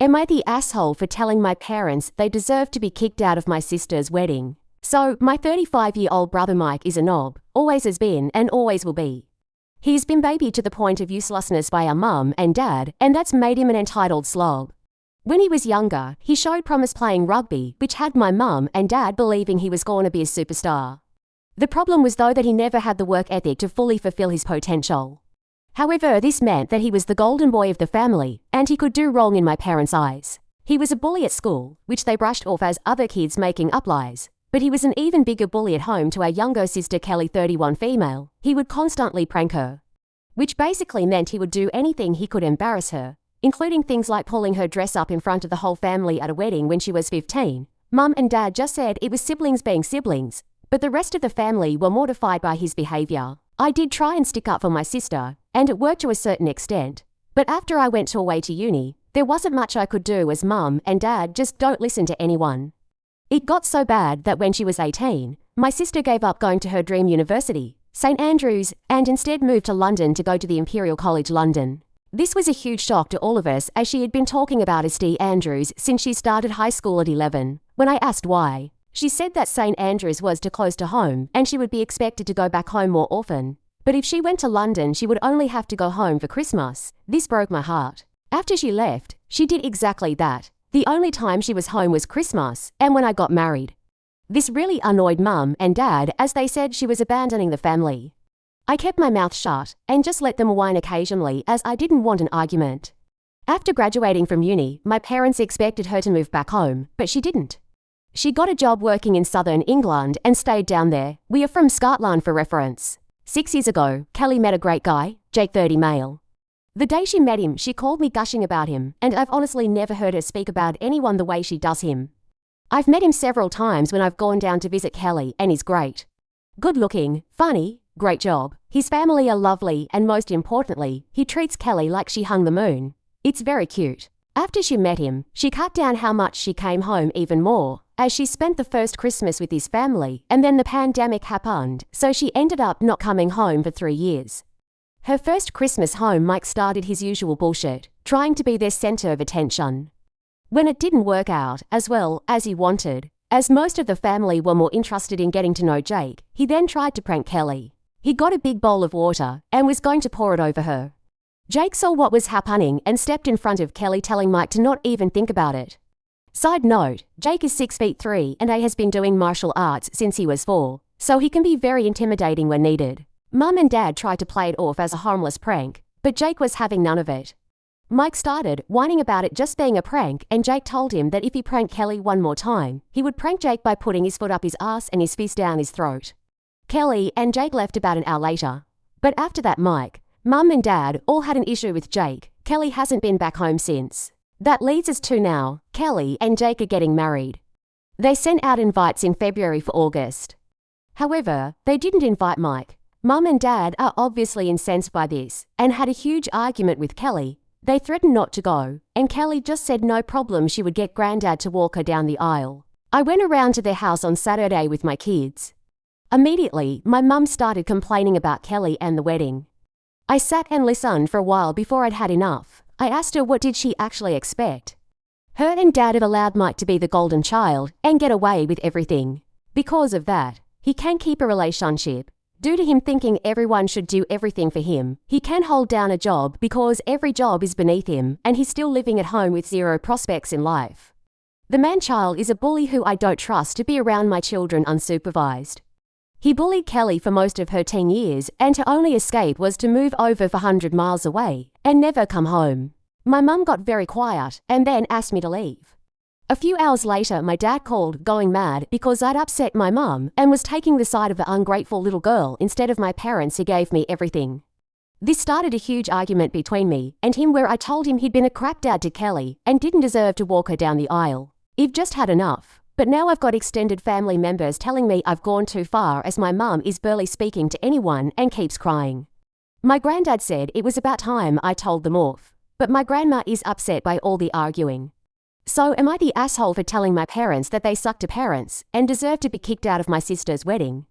Am I the asshole for telling my parents they deserve to be kicked out of my sister's wedding? So, my 35-year-old brother Mike is a knob, always has been and always will be. He's been babied to the point of uselessness by our mum and dad, and that's made him an entitled slob. When he was younger, he showed promise playing rugby, which had my mum and dad believing he was going to be a superstar. The problem was though that he never had the work ethic to fully fulfill his potential. However, this meant that he was the golden boy of the family, and he could do wrong in my parents' eyes. He was a bully at school, which they brushed off as other kids making up lies. But he was an even bigger bully at home to our younger sister Kelly, 31 female. He would constantly prank her, which basically meant he would do anything he could embarrass her, including things like pulling her dress up in front of the whole family at a wedding when she was 15. Mum and dad just said it was siblings being siblings, but the rest of the family were mortified by his behavior. I did try and stick up for my sister, and it worked to a certain extent. But after I went away to uni, there wasn't much I could do as mum and dad just don't listen to anyone. It got so bad that when she was 18, my sister gave up going to her dream university, St Andrews, and instead moved to London to go to the Imperial College London. This was a huge shock to all of us as she had been talking about St Andrews since she started high school at 11. When I asked why, she said that St Andrews was too close to home and she would be expected to go back home more often. But if she went to London, she would only have to go home for Christmas. This broke my heart. After she left, she did exactly that. The only time she was home was Christmas and when I got married. This really annoyed mum and dad as they said she was abandoning the family. I kept my mouth shut and just let them whine occasionally as I didn't want an argument. After graduating from uni, my parents expected her to move back home, but she didn't. She got a job working in southern England and stayed down there. We are from Scotland for reference. 6 years ago, Kelly met a great guy, Jake, 30 male. The day she met him, she called me gushing about him, and I've honestly never heard her speak about anyone the way she does him. I've met him several times when I've gone down to visit Kelly, and he's great. Good looking, funny, great job. His family are lovely, and most importantly, he treats Kelly like she hung the moon. It's very cute. After she met him, she cut down how much she came home even more, as she spent the first Christmas with his family, and then the pandemic happened, so she ended up not coming home for 3 years. Her first Christmas home, Mike started his usual bullshit, trying to be their center of attention. When it didn't work out as well as he wanted, as most of the family were more interested in getting to know Jake, he then tried to prank Kelly. He got a big bowl of water and was going to pour it over her. Jake saw what was happening and stepped in front of Kelly, telling Mike to not even think about it. Side note, Jake is 6'3" and has been doing martial arts since he was 4, so he can be very intimidating when needed. Mum and dad tried to play it off as a harmless prank, but Jake was having none of it. Mike started whining about it just being a prank, and Jake told him that if he pranked Kelly one more time, he would prank Jake by putting his foot up his ass and his fist down his throat. Kelly and Jake left about an hour later. But after that, Mike, Mum and Dad all had an issue with Jake. Kelly hasn't been back home since. That leads us to now, Kelly and Jake are getting married. They sent out invites in February for August. However, they didn't invite Mike. Mum and Dad are obviously incensed by this and had a huge argument with Kelly. They threatened not to go, and Kelly just said no problem, she would get Granddad to walk her down the aisle. I went around to their house on Saturday with my kids. Immediately, my mum started complaining about Kelly and the wedding. I sat and listened for a while before I'd had enough. I asked her what did she actually expect. Her and Dad have allowed Mike to be the golden child and get away with everything. Because of that, he can keep a relationship. Due to him thinking everyone should do everything for him, he can hold down a job because every job is beneath him, and he's still living at home with zero prospects in life. The man-child is a bully who I don't trust to be around my children unsupervised. He bullied Kelly for most of her teen years, and her only escape was to move over 400 miles away and never come home. My mum got very quiet and then asked me to leave. A few hours later, my dad called, going mad because I'd upset my mum and was taking the side of the ungrateful little girl instead of my parents who gave me everything. This started a huge argument between me and him where I told him he'd been a crap dad to Kelly and didn't deserve to walk her down the aisle. I've just had enough. But now I've got extended family members telling me I've gone too far as my mum is barely speaking to anyone and keeps crying. My granddad said it was about time I told them off, but my grandma is upset by all the arguing. So am I the asshole for telling my parents that they suck to parents and deserve to be kicked out of my sister's wedding?